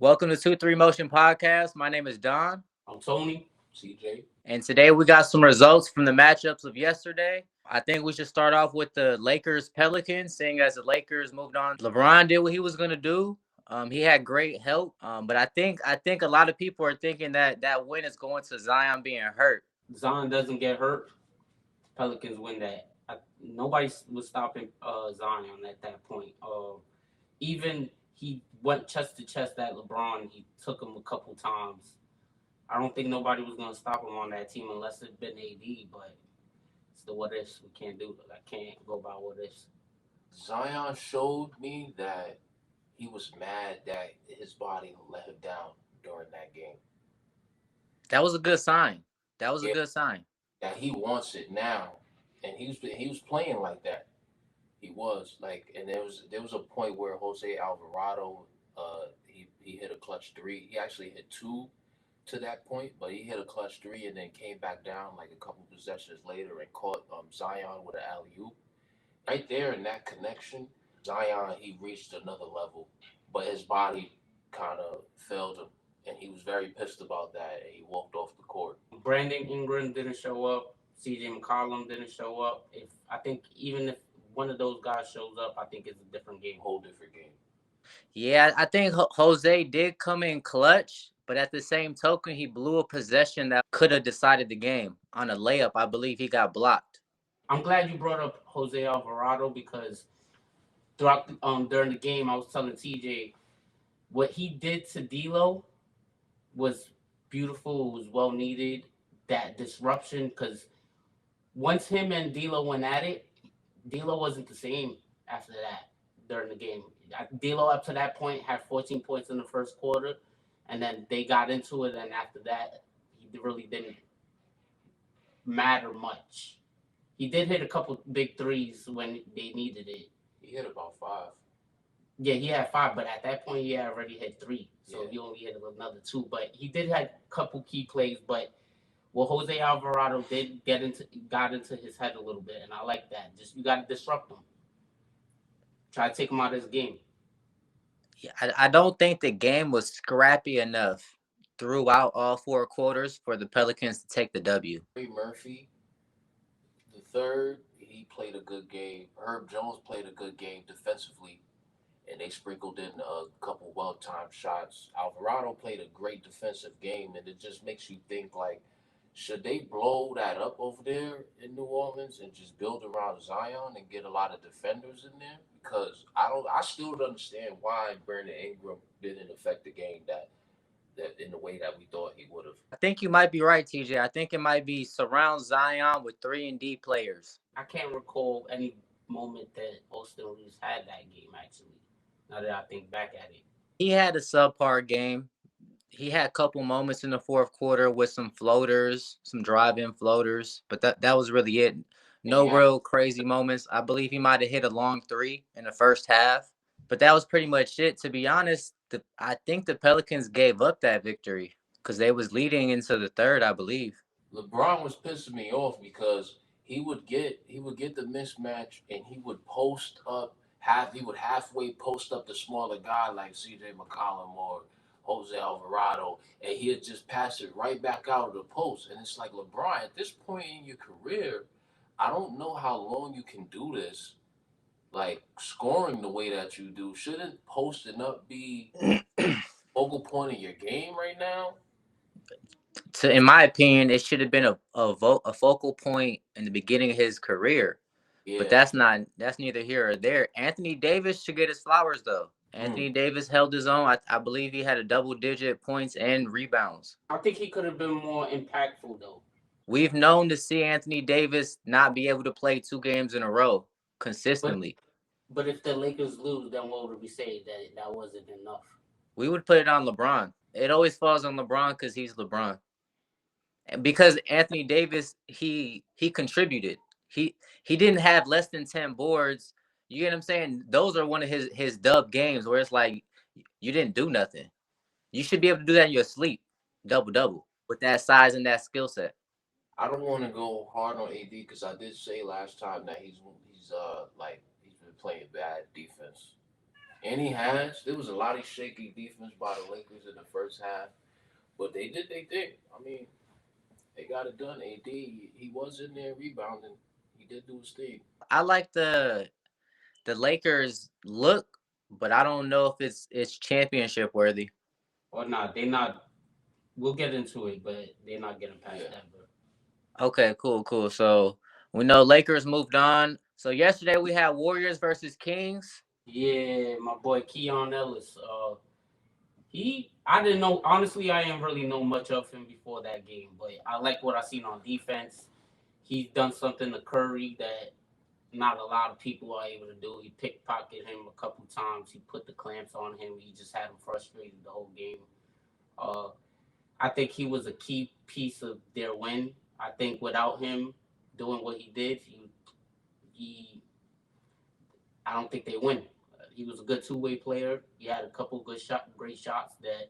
Welcome to 2-3 Motion Podcast. My name is Don. I'm Tony. CJ. And today we got some results from the matchups of yesterday. I think we should start off with the Lakers-Pelicans, seeing as the Lakers moved on. LeBron did what he was going to do. He had great help, but I think a lot of people are thinking that win is going to Zion being hurt. Zion doesn't get hurt, Pelicans win that. Nobody was stopping Zion at that point. Even he went chest to chest at LeBron. He took him a couple times. I don't think nobody was going to stop him on that team unless it'd been AD, but it's the what ifs. We can't do it. I can't go by what ifs. Zion showed me that he was mad that his body let him down during that game. That was a good sign. A good sign. That he wants it now. And he was playing like that. He was and there was a point where Jose Alvarado he hit a clutch three. He actually hit two to that point, but he hit a clutch three and then came back down like a couple possessions later and caught Zion with an alley-oop. Right there in that connection, Zion, he reached another level, but his body kind of failed him, and he was very pissed about that, and he walked off the court. Brandon Ingram didn't show up. CJ McCollum didn't show up. I think even if one of those guys shows up, I think it's a different game. Whole different game. Yeah, I think Jose did come in clutch, but at the same token, he blew a possession that could have decided the game on a layup. I believe he got blocked. I'm glad you brought up Jose Alvarado because throughout during the game, I was telling TJ what he did to D'Lo was beautiful. It was well needed. That disruption, because once him and D'Lo went at it, D'Lo wasn't the same after that during the game. D'Lo up to that point had 14 points in the first quarter, and then they got into it, and after that, he really didn't matter much. He did hit a couple big threes when they needed it. He hit about 5. Yeah, he had 5, but at that point, he had already hit 3. So Yeah. he only hit another 2. But he did have a couple key plays, but what Jose Alvarado did got into his head a little bit, and I like that. Just you got to disrupt him. Try to take him out of his game. Yeah, I don't think the game was scrappy enough throughout all 4 quarters for the Pelicans to take the W. Murphy, the third, he played a good game. Herb Jones played a good game defensively, and they sprinkled in a couple well-timed shots. Alvarado played a great defensive game, and it just makes you think, should they blow that up over there in New Orleans and just build around Zion and get a lot of defenders in there? Because I still don't understand why Brandon Ingram didn't affect the game that in the way that we thought he would have. I think you might be right, TJ. I think it might be surround Zion with 3 and D players. I can't recall any moment that Austin Reeves had that game, actually, now that I think back at it. He had a subpar game. He had a couple moments in the fourth quarter with some floaters, some drive-in floaters, but that was really it. No real crazy moments. I believe he might have hit a long 3 in the first half, but that was pretty much it. To be honest, I think the Pelicans gave up that victory because they was leading into the third, I believe. LeBron was pissing me off because he would get the mismatch and he would post up he would halfway post up the smaller guy like CJ McCollum or Jose Alvarado, and he'd just pass it right back out of the post. And it's like, LeBron, at this point in your career, I don't know how long you can do this. Scoring the way that you do, shouldn't posting up be focal point of your game right now? In my opinion, it should have been a focal point in the beginning of his career. Yeah. But that's neither here or there. Anthony Davis should get his flowers, though. Anthony Davis held his own. I believe he had a double-digit points and rebounds. I think he could have been more impactful, though. We've known to see Anthony Davis not be able to play 2 games in a row consistently. But if the Lakers lose, then what would we say? That wasn't enough? We would put it on LeBron. It always falls on LeBron because he's LeBron. And because Anthony Davis, he contributed. He didn't have less than 10 boards. You get what I'm saying? Those are one of his dub games where it's like you didn't do nothing. You should be able to do that in your sleep, double with that size and that skill set. I don't want to go hard on AD because I did say last time that he's been playing bad defense, And he has. There was a lot of shaky defense by the Lakers in the first half, but they did their thing. I mean, they got it done. AD, he was in there rebounding. He did do his thing. I like the Lakers look, but I don't know if it's championship worthy. Or not. They're not. We'll get into it, but they're not getting past that, bro. Okay, cool. So we know Lakers moved on. So yesterday we had Warriors versus Kings. Yeah, my boy Keon Ellis. I didn't know. Honestly, I didn't really know much of him before that game, but I like what I seen on defense. He's done something to Curry that not a lot of people are able to do. He pickpocketed him a couple times. He put the clamps on him. He just had him frustrated the whole game. I think he was a key piece of their win. I think without him doing what he did, I don't think they win. He was a good two-way player. He had a couple great shots that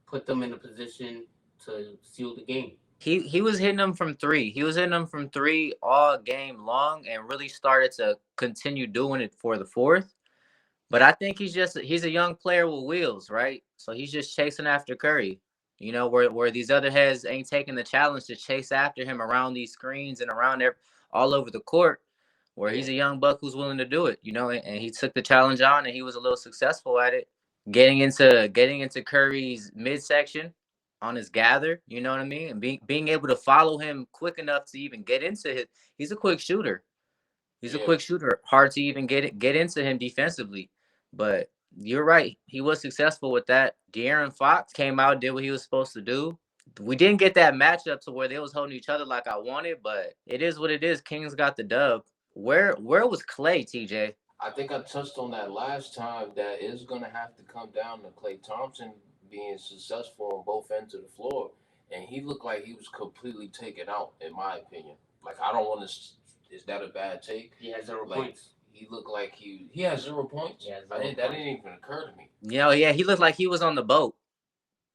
put them in a position to seal the game. He was hitting them from three. He was hitting them from three all game long, and really started to continue doing it for the fourth. But I think he's a young player with wheels, right? So he's just chasing after Curry. You know, where these other heads ain't taking the challenge to chase after him around these screens and around there all over the court. Where he's a young buck who's willing to do it, you know, and he took the challenge on, and he was a little successful at it. Getting into Curry's midsection on his gather, you know what I mean, and being able to follow him quick enough to even get into it. He's a quick shooter. He's a quick shooter. Hard to even get into him defensively. But you're right. He was successful with that. De'Aaron Fox came out, did what he was supposed to do. We didn't get that matchup to where they was holding each other like I wanted, but it is what it is. Kings got the dub. Where was Klay, TJ? I think I touched on that last time that it's going to have to come down to Klay Thompson being successful on both ends of the floor. And he looked like he was completely taken out, in my opinion. Like, I don't want to. Is that a bad take? He had 0 Like, points. He looked like he has 0 points. Yeah, That didn't even occur to me. Yeah, he looked like he was on the boat.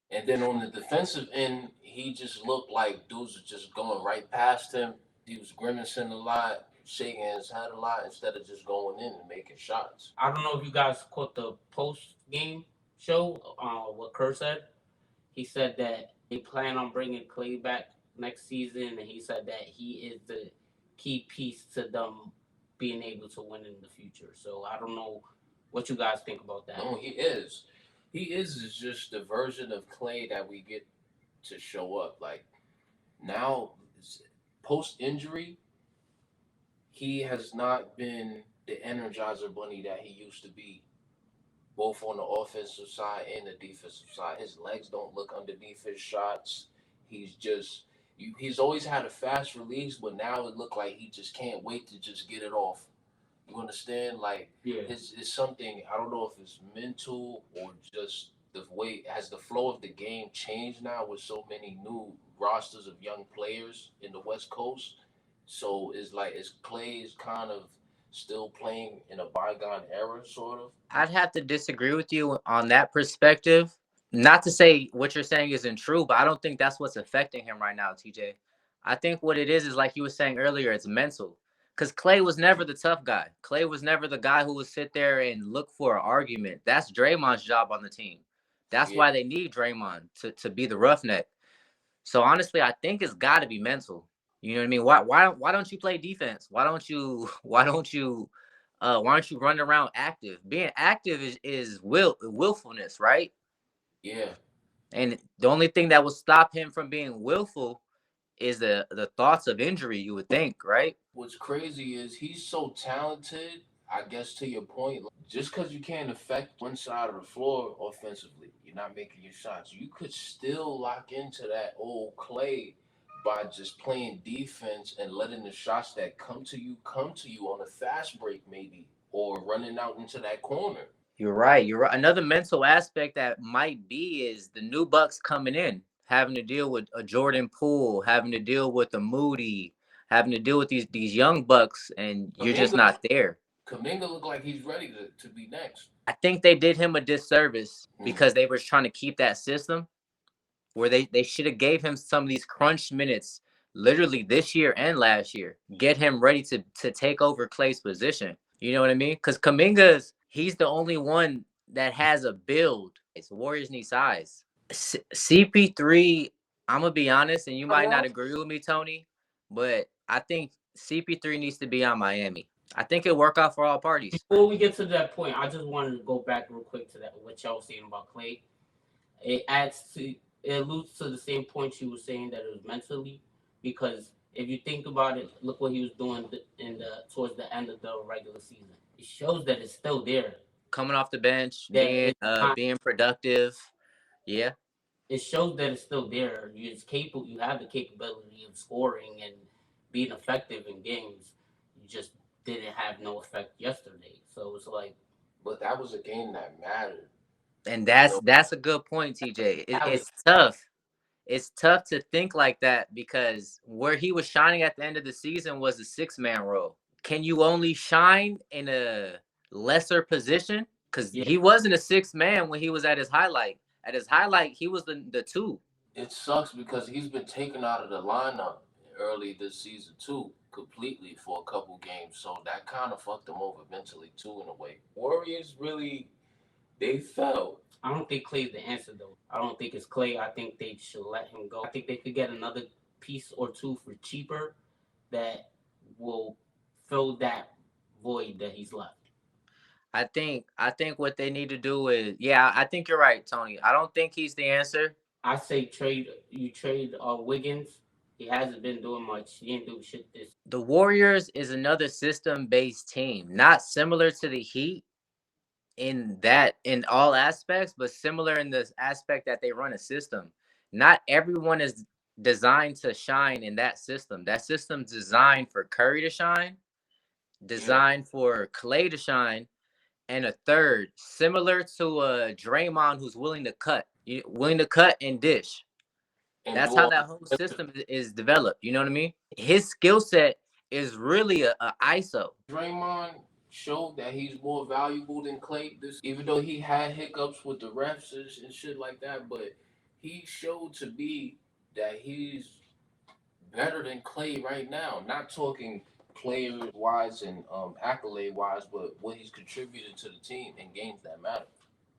And then on the defensive end, he just looked like dudes were just going right past him. He was grimacing a lot, shaking his head a lot instead of just going in and making shots. I don't know if you guys caught the post-game show, what Kerr said. He said that they plan on bringing Klay back next season, and he said that he is the key piece to them being able to win in the future. So I don't know what you guys think about that. No, he is. He is just the version of Klay that we get to show up. Like, now, post-injury, he has not been the Energizer Bunny that he used to be, both on the offensive side and the defensive side. His legs don't look underneath his shots. He's always had a fast release, but now it looked like he just can't wait to just get it off. You understand? Like, it's something, I don't know if it's mental or just the way, has the flow of the game changed now with so many new rosters of young players in the West Coast? So it's like, is Klay kind of still playing in a bygone era, sort of? I'd have to disagree with you on that perspective. Not to say what you're saying isn't true, but I don't think that's what's affecting him right now, TJ. I think what it is like you were saying earlier, it's mental. Because Klay was never the tough guy. Klay was never the guy who would sit there and look for an argument. That's Draymond's job on the team. That's why they need Draymond to be the roughneck. So honestly, I think it's got to be mental. You know what I mean? Why don't you play defense? Why don't you run around active? Being active is willfulness, right? Yeah. And the only thing that will stop him from being willful is the thoughts of injury, you would think, right? What's crazy is he's so talented, I guess, to your point. Just because you can't affect one side of the floor offensively, you're not making your shots. You could still lock into that old Klay by just playing defense and letting the shots that come to you on a fast break, maybe, or running out into that corner. You're right. Another mental aspect that might be is the new Bucks coming in, having to deal with a Jordan Poole, having to deal with a Moody, having to deal with these young Bucks, and you're just not there. Kuminga looked like he's ready to be next. I think they did him a disservice because they were trying to keep that system where they should have gave him some of these crunch minutes literally this year and last year. Get him ready to take over Klay's position. You know what I mean? Because Kuminga's He's the only one that has a build. It's Warriors need size. CP3, I'm gonna be honest, and you might not agree with me, Tony, but I think CP3 needs to be on Miami. I think it'll work out for all parties. Before we get to that point, I just wanted to go back real quick to that what y'all was saying about Clay. It alludes to the same point you were saying that it was mentally, because if you think about it, look what he was doing towards the end of the regular season. It shows that it's still there. Coming off the bench, being productive. Yeah. It shows that it's still there. You're capable. You have the capability of scoring and being effective in games. You just didn't have no effect yesterday. So it's like, but that was a game that mattered. And that's a good point, TJ. It's tough. It's tough to think like that because where he was shining at the end of the season was a 6-man role. Can you only shine in a lesser position? Because he wasn't a 6th man when he was at his highlight. At his highlight, he was the 2. It sucks because he's been taken out of the lineup early this season too, completely for a couple games. So that kind of fucked him over mentally too, in a way. Warriors really, they fell. I don't think Clay's the answer though. I don't think it's Clay. I think they should let him go. I think they could get another piece or two for cheaper that will fill that void that he's left. I think what they need to do is, I think you're right, Tony. I don't think he's the answer. I say trade Wiggins. He hasn't been doing much. He ain't doing shit this. The Warriors is another system-based team, not similar to the Heat in all aspects, but similar in the aspect that they run a system. Not everyone is designed to shine in that system. That system's designed for Curry to shine, designed for Clay to shine, and a third, similar to a Draymond who's willing to cut and dish. That's how that whole system is developed. You know what I mean? His skill set is really a ISO. Draymond showed that he's more valuable than Clay. Even though he had hiccups with the refs and shit like that, but he showed to be that he's better than Clay right now. Not talking player-wise and accolade-wise, but what he's contributed to the team in games that matter.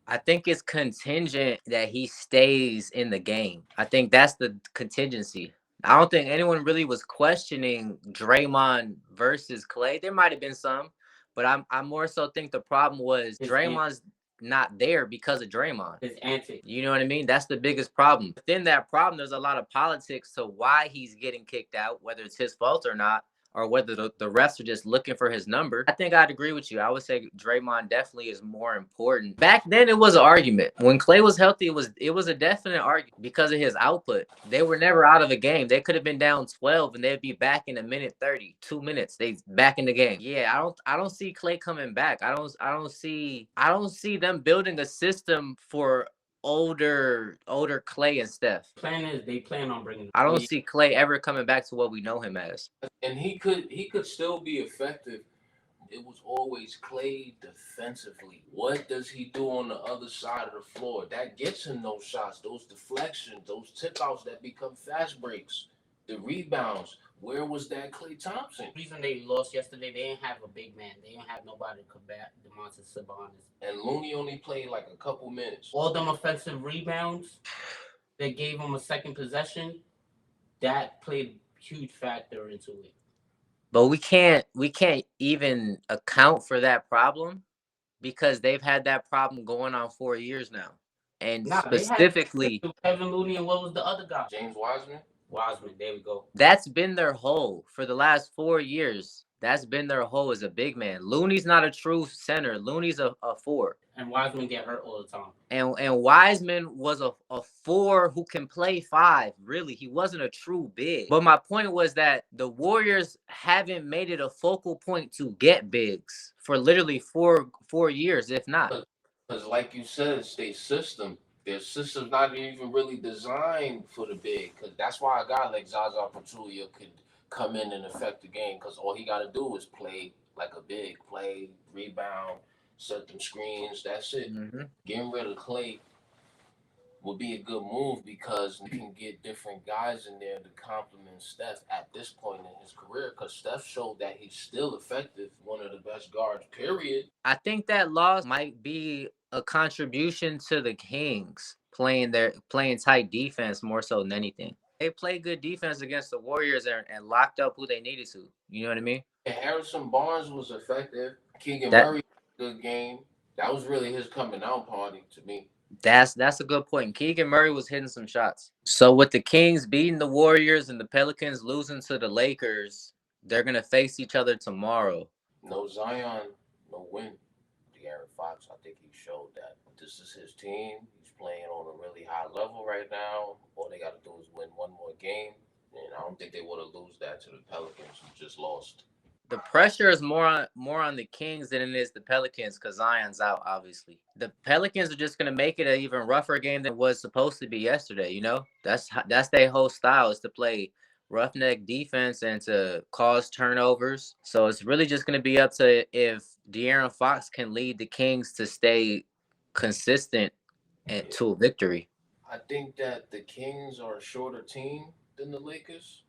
I think it's contingent that he stays in the game. I think that's the contingency. I don't think anyone really was questioning Draymond versus Clay. There might have been some, but I more so think the problem was Draymond's not there because of Draymond. His antics. You know what I mean? That's the biggest problem. Within that problem, there's a lot of politics to why he's getting kicked out, whether it's his fault or not, or whether the refs are just looking for his number. I think I'd agree with you. I would say Draymond definitely is more important. Back then, it was an argument. When Clay was healthy, it was a definite argument because of his output. They were never out of a game. They could have been down 12 and they'd be back in a minute 30, 2 minutes. They back in the game. Yeah, I don't see Clay coming back. I don't see them building a system for older Clay and Steph. Plan is they plan on bringing. I don't see Clay ever coming back to what we know him as. And he could still be effective. It was always Clay defensively. What does he do on the other side of the floor? That gets him those shots, those deflections, those tip outs that become fast breaks, the rebounds. Where was that Klay Thompson? The reason they lost yesterday, they didn't have a big man. They didn't have nobody to combat Domantas Sabonis. And Looney only played like a couple minutes. All them offensive rebounds that gave him a second possession, that played a huge factor into it. But we can't even account for that problem because they've had that problem going on 4 years now. And specifically Kevin Looney and what was the other guy? James Wiseman. There we go. That's been their hole for the last 4 years. That's been their hole as a big man. Looney's not a true center. Looney's a 4. And Wiseman get hurt all the time. And Wiseman was a 4 who can play 5. Really, he wasn't a true big. But my point was that the Warriors haven't made it a focal point to get bigs for literally 4 years, if not. Because like you said, it's their system. Their system's not even really designed for the big. Because that's why a guy like Zaza Pachulia could come in and affect the game. Because all he got to do is play like a big. Play, rebound, set them screens. That's it. Mm-hmm. Getting rid of Clay, would be a good move because you can get different guys in there to complement Steph at this point in his career. Because Steph showed that he's still effective, one of the best guards. Period. I think that loss might be a contribution to the Kings playing tight defense more so than anything. They played good defense against the Warriors and locked up who they needed to. You know what I mean? And Harrison Barnes was effective. Keegan That Murray, good game. That was really his coming out party to me. that's a good point. Keegan Murray was hitting some shots. So with the Kings beating the Warriors and the Pelicans losing to the Lakers, they're gonna face each other tomorrow. No Zion, no win. De'Aaron Fox, I think he showed that this is his team. He's playing on a really high level right now. All they got to do is win one more game, and I don't think they would have lose that to the Pelicans who just lost. The pressure is more on the Kings than it is the Pelicans because Zion's out, obviously. The Pelicans are just gonna make it an even rougher game than it was supposed to be yesterday. You know, that's their whole style is to play roughneck defense and to cause turnovers. So it's really just gonna be up to if De'Aaron Fox can lead the Kings to stay consistent and to a victory. I think that the Kings are a shorter team than the Lakers,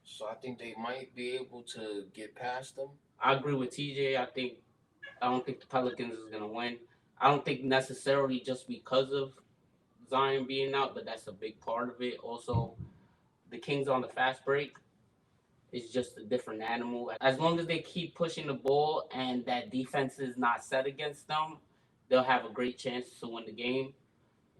so I think they might be able to get past them. I agree with TJ. I don't think the Pelicans is gonna win. I don't think necessarily just because of Zion being out, but that's a big part of it. Also, the Kings on the fast break is just a different animal. As long as they keep pushing the ball and that defense is not set against them, they'll have a great chance to win the game.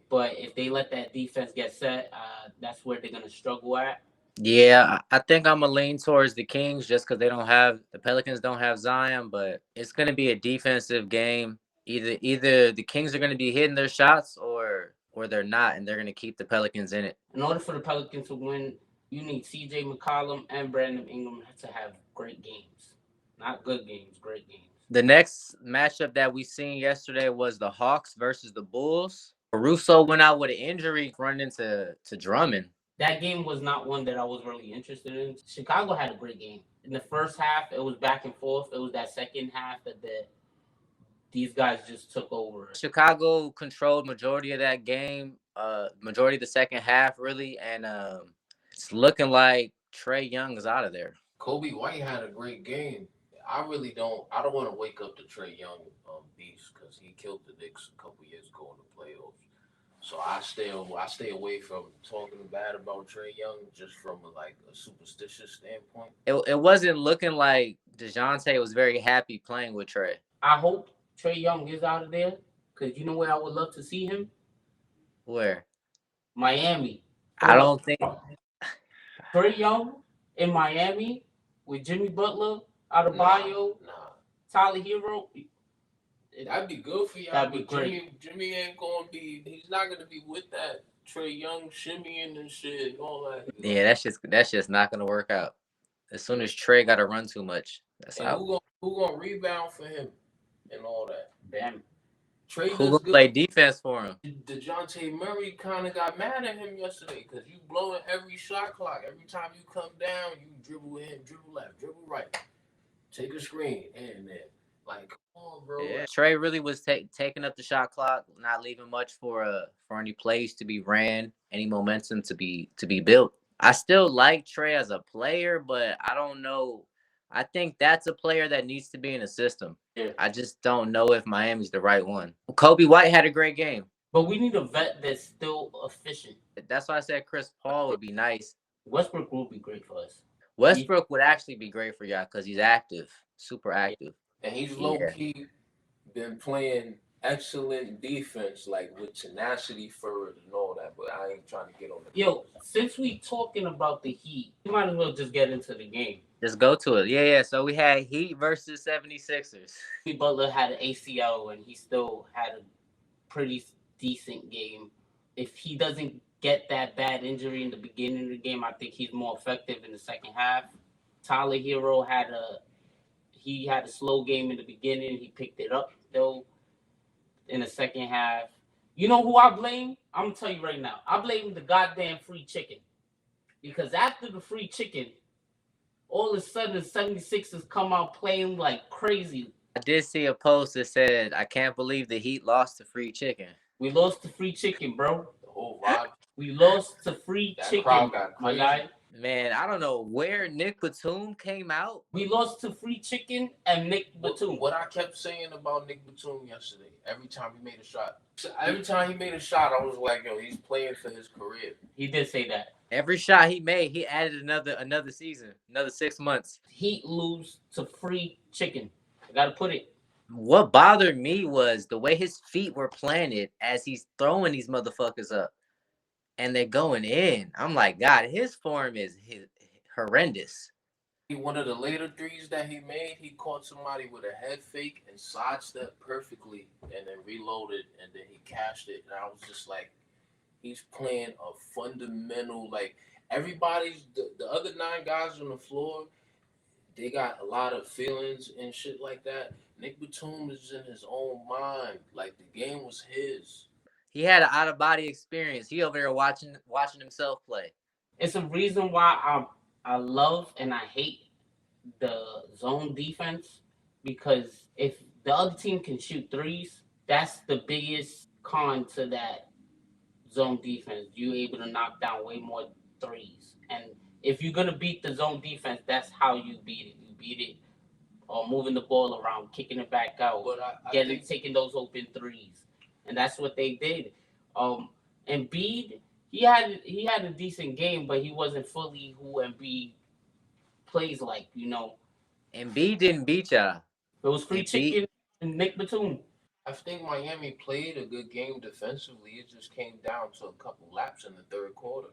But if they let that defense get set, that's where they're gonna struggle at. Yeah, I think I'm gonna lean towards the Kings just because the Pelicans don't have Zion, but it's gonna be a defensive game. Either the Kings are gonna be hitting their shots or they're not, and they're gonna keep the Pelicans in it. In order for the Pelicans to win, you need CJ McCollum and Brandon Ingram to have great games. Not good games, great games. The next matchup that we seen yesterday was the Hawks versus the Bulls. Caruso went out with an injury running into Drummond. That game was not one that I was really interested in. Chicago had a great game. In the first half, it was back and forth. It was that second half that these guys just took over. Chicago controlled majority of that game, majority of the second half, really, and it's looking like Trae Young is out of there. Kobe White had a great game. I don't want to wake up the Trae Young beast because he killed the Knicks a couple years ago in the playoffs. So I stay away from talking bad about Trae Young just from a superstitious standpoint. It wasn't looking like DeJounte was very happy playing with Trae. I hope Trae Young is out of there because you know where I would love to see him? Where? Miami. I don't think Trae Young in Miami with Jimmy Butler, Adebayo, Tyler Hero. That'd be good for y'all. That'd be great. Jimmy ain't gonna be. He's not gonna be with that Trae Young shimmying and shit and all that. Yeah, that's just not gonna work out. As soon as Trae got to run too much, that's out. Who gonna rebound for him and all that? Damn. Trae Who gonna play defense for him? DeJounte Murray kind of got mad at him yesterday because you blowing every shot clock. Every time you come down, you dribble in, dribble left, dribble right, take a screen, and then like, come on, bro. Yeah, Trae really was taking up the shot clock, not leaving much for any plays to be ran, any momentum to be built. I still like Trae as a player, but I don't know. I think that's a player that needs to be in a system. Yeah. I just don't know if Miami's the right one. Kobe White had a great game. But we need a vet that's still efficient. That's why I said Chris Paul would be nice. Westbrook would be great for us. Westbrook would actually be great for y'all because he's active, super active. And he's low-key been playing excellent defense, like with tenacity for it and all that, but I ain't trying to get on the Yo, since we talking about the Heat, you might as well just get into the game. Just go to it. Yeah. So we had Heat versus 76ers. Butler had an ACL and he still had a pretty decent game. If he doesn't get that bad injury in the beginning of the game, I think he's more effective in the second half. Tyler Hero had a slow game in the beginning. He picked it up though in the second half. You know who I blame? I'm gonna tell you right now. I blame the goddamn free chicken. Because after the free chicken, all of a sudden the 76ers come out playing like crazy. I did see a post that said, I can't believe the Heat lost to free chicken. We lost the free chicken, bro. The Oh, Rod, We lost to Free that Chicken, crowd got my crazy. guy. Man, I don't know where Nick Batum came out. We lost to Free Chicken and Nick Batum. What I kept saying about Nick Batum yesterday, every time he made a shot, I was like, yo, he's playing for his career. He did say that. Every shot he made, he added another season, another 6 months. Heat lose to Free Chicken. I gotta put it. What bothered me was the way his feet were planted as he's throwing these motherfuckers up, and they're going in. I'm like, God, his form is horrendous. One of the later threes that he made, he caught somebody with a head fake and sidestepped perfectly, and then reloaded, and then he cashed it. And I was just like, he's playing a fundamental, like, everybody's the other 9 guys on the floor, they got a lot of feelings and shit like that. Nick Batum is in his own mind. Like, the game was his. He had an out-of-body experience. He over there watching himself play. It's a reason why I love and I hate the zone defense, because if the other team can shoot threes, that's the biggest con to that zone defense. You're able to knock down way more threes. And if you're going to beat the zone defense, that's how you beat it. You beat it or moving the ball around, kicking it back out, But I think taking those open threes. And that's what they did. Embiid, he had a decent game, but he wasn't fully who Embiid plays like, you know. Embiid didn't beat y'all. It was Free Chicken and Nick Batum. I think Miami played a good game defensively. It just came down to a couple laps in the third quarter.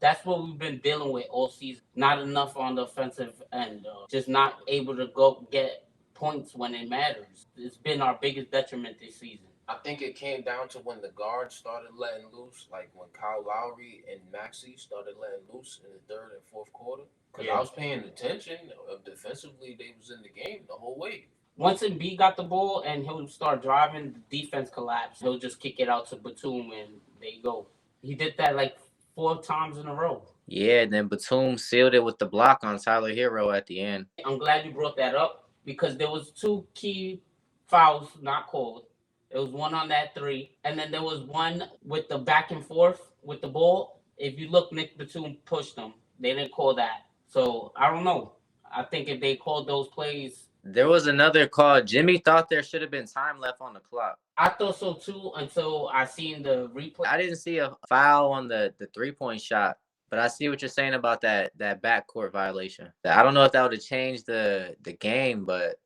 That's what we've been dealing with all season. Not enough on the offensive end. Just not able to go get points when it matters. It's been our biggest detriment this season. I think it came down to when the guards started letting loose, like when Kyle Lowry and Maxey started letting loose in the third and fourth quarter. Because I was paying attention. Defensively, they was in the game the whole way. Once Embiid got the ball and he'll start driving, the defense collapsed. He'll just kick it out to Batum and there you go. He did that like 4 times in a row. Yeah, and then Batum sealed it with the block on Tyler Hero at the end. I'm glad you brought that up because there was 2 key fouls not called. There was one on that 3, and then there was one with the back and forth with the ball. If you look, Nick Batum pushed them. They didn't call that. So, I don't know. I think if they called those plays... There was another call. Jimmy thought there should have been time left on the clock. I thought so too until I seen the replay. I didn't see a foul on the 3-point shot, but I see what you're saying about that backcourt violation. I don't know if that would have changed the game, but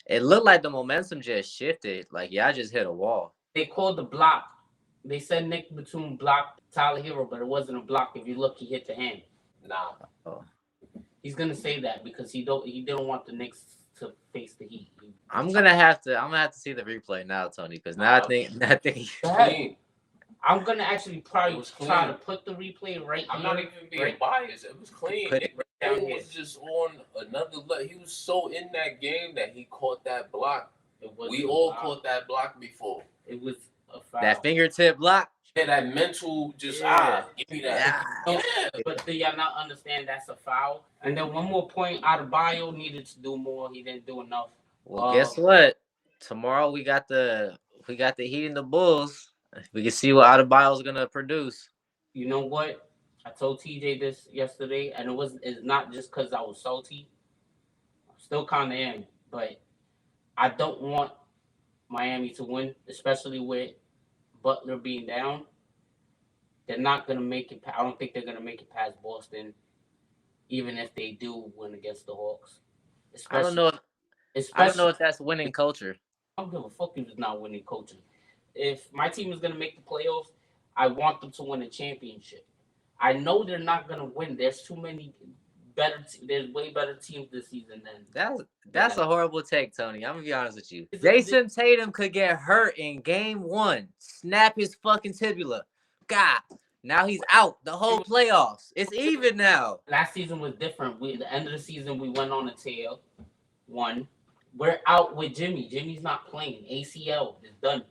it looked like the momentum just shifted. Like, I just hit a wall. They called the block. They said Nick Batum blocked Tyler Hero, but it wasn't a block. If you look, he hit the hand. Nah. Oh. He's gonna say that because he didn't want the Knicks to face the Heat. I'm gonna have to see the replay now, Tony, because now I think Clean. I'm gonna actually probably try to clean. put the replay right I'm here. not even being biased. It was clean. Put it Nick right Batum down was just on another level. He was so in that game that he caught that block. We all caught that block before. It was a foul. that fingertip block. Yeah, that mental just give me that. Yeah. But do y'all not understand that's a foul? And then one more point, Adebayo needed to do more. He didn't do enough. Well, guess what? Tomorrow we got the Heat and the Bulls. We can see what Adebayo's gonna produce. You know what? I told TJ this yesterday, and it's not just because I was salty. I still kind of am, but I don't want Miami to win, especially with Butler being down. They're not gonna make it. I don't think they're gonna make it past Boston, even if they do win against the Hawks. I don't know if that's winning culture. I don't give a fuck if it's not winning culture. If my team is going to make the playoffs, I want them to win a championship. I know they're not going to win. There's too many there's way better teams this season than that's a horrible take, Tony. I'm gonna be honest with you. Jason Tatum could get hurt in game 1, snap his fucking tibia. God, now he's out the whole playoffs. It's even now. Last season was different. At the end of the season, we went on a tail. We're out with Jimmy. Jimmy's not playing. ACL is done.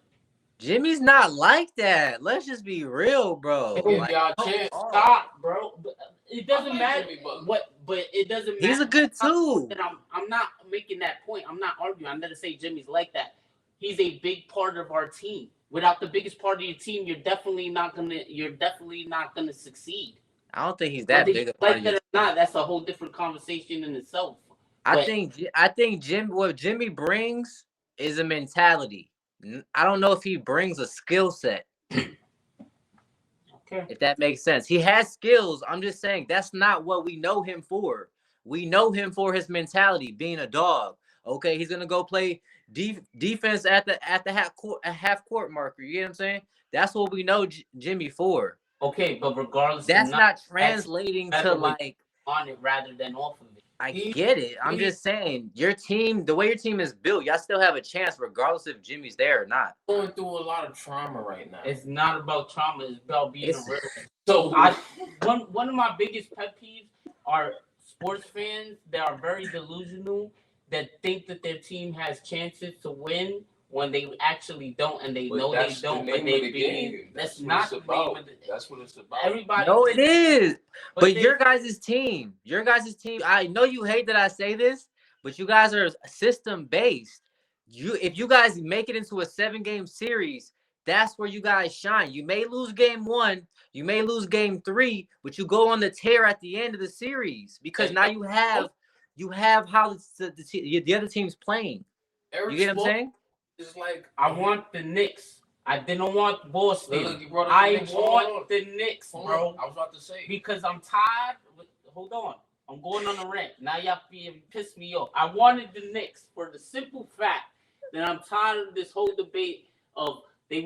Jimmy's not like that. Let's just be real, bro. Give y'all a chance. Stop, bro. It doesn't matter Jimmy Butler. but it doesn't matter. He's a good too. I'm not making that point. I'm not arguing. I'm not to say Jimmy's like that. He's a big part of our team. without the biggest part of your team, you're definitely not gonna succeed. I don't think he's that Whether big you a part like of that your. or not, that's a whole different conversation in itself. But I think what Jimmy brings is a mentality. I don't know if he brings a skill set. okay, If that makes sense. He has skills. I'm just saying that's not what we know him for. We know him for his mentality, being a dog. Okay, he's gonna go play defense at the half court marker. You get what I'm saying? That's what we know Jimmy for. okay, but regardless, That's not translating to like on it rather than off of it. I get it. I'm just saying your team, the way your team is built, y'all still have a chance regardless if Jimmy's there or not. Going through a lot of trauma right now. It's not about trauma. It's about being It's- a real. So one of my biggest pet peeves are sports fans that are very delusional that think that their team has chances to win when they actually don't, and they But know they that's the don't. name But they of the game. That's what not it's the about. name of the. That's what it's about. Everybody. No, it is. But they- your guys' team, I know you hate that I say this, but you guys are system based. If you guys make it into a 7-game series, that's where you guys shine. You may lose game 1, you may lose game 3, but you go on the tear at the end of the series because now you have how the other team's playing. Eric You get what I'm Spoelstra saying? is like I want the Knicks. I didn't want Boston. Look, you brought up the I Knicks. Hold want on. the Knicks, Hold bro. on. I was about to say. Because I'm tired. Hold on. I'm going on a rant. Now y'all piss me off. I wanted the Knicks for the simple fact that I'm tired of this whole debate of they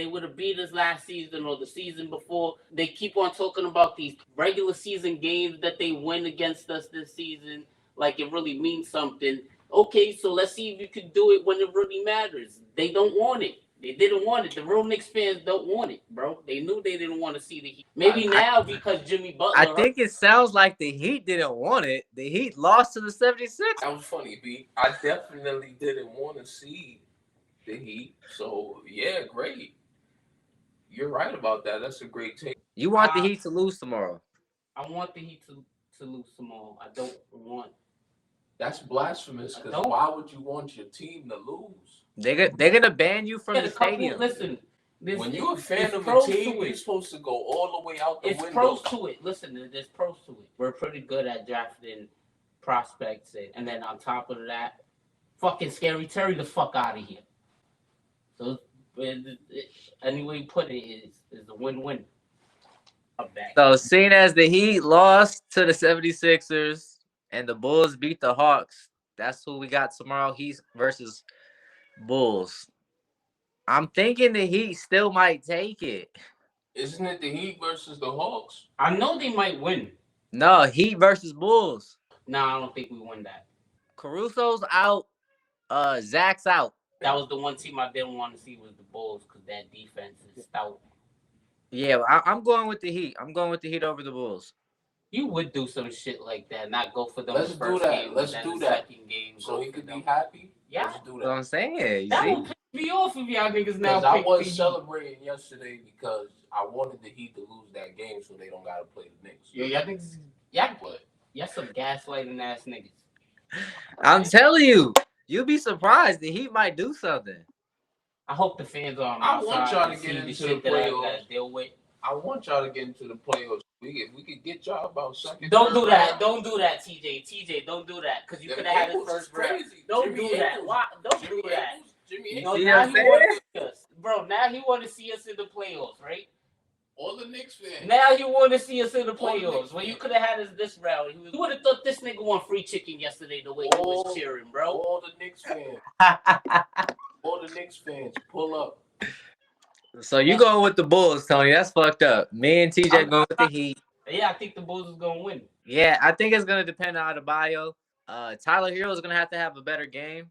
would have beat us last season or the season before. They keep on talking about these regular season games that they win against us this season like it really means something. Okay, so let's see if you can do it when it really matters. They don't want it. They didn't want it. The real Knicks fans don't want it, bro. They knew they didn't want to see the Heat. Maybe now because Jimmy Butler. I think it sounds like the Heat didn't want it. The Heat lost to the 76ers. That was funny, B. I definitely didn't want to see the Heat. So, yeah, great. You're right about that. That's a great take. You want the Heat to lose tomorrow. I want the Heat to lose tomorrow. I don't want. That's blasphemous because why would you want your team to lose? They're gonna ban you from the stadium. Listen, when you're a fan of a team, you're supposed to go all the way out the window. It's pros to it. Listen, there's pros to it. We're pretty good at drafting prospects, and then on top of that, fucking Scary Terry the fuck out of here. So any way you put it is a win-win. So seeing as the Heat lost to the 76ers and the Bulls beat the Hawks, that's who we got tomorrow. Heat versus Bulls. I'm thinking the Heat still might take it. Isn't it the Heat versus the Hawks? I know they might win. No, Heat versus Bulls. No, I don't think we win that. Caruso's out. Zach's out. That was the one team I didn't want to see was the Bulls because that defense is stout. Yeah, I'm going with the Heat. I'm going with the Heat over the Bulls. You would do some shit like that, not go for them. Let's do that. Let's do that. Game, so he could be happy. Yeah, let's do that. That's what I'm saying. That would piss me off if y'all niggas now. I was celebrating yesterday because I wanted the Heat to lose that game so they don't gotta play the Knicks. Yeah, y'all niggas. Y'all some gaslighting ass niggas. I'm telling you, you'll be surprised. The Heat might do something. I hope the fans are on my I want side y'all to and get see into shit the that I playoffs. gotta deal with. I want y'all to get into the playoffs. We could get y'all about second. Don't do that. Don't do that, TJ. TJ, don't do that. Because you could have had his first round. Don't do that. Why? Don't do that. Jimmy, No, See now what I'm he want to see us. Bro, now he want to see us in the playoffs, right? all the Knicks fans. Now you want to see us in the playoffs. When you could have had us this round. You would have thought this nigga won free chicken yesterday the way he was cheering, bro. All the Knicks fans. All the Knicks fans, pull up. So you going with the Bulls, Tony? That's fucked up. Me and TJ going with the Heat. Yeah, I think the Bulls is going to win. Yeah, I think it's gonna depend on Adebayo. Tyler Hero is gonna have to have a better game.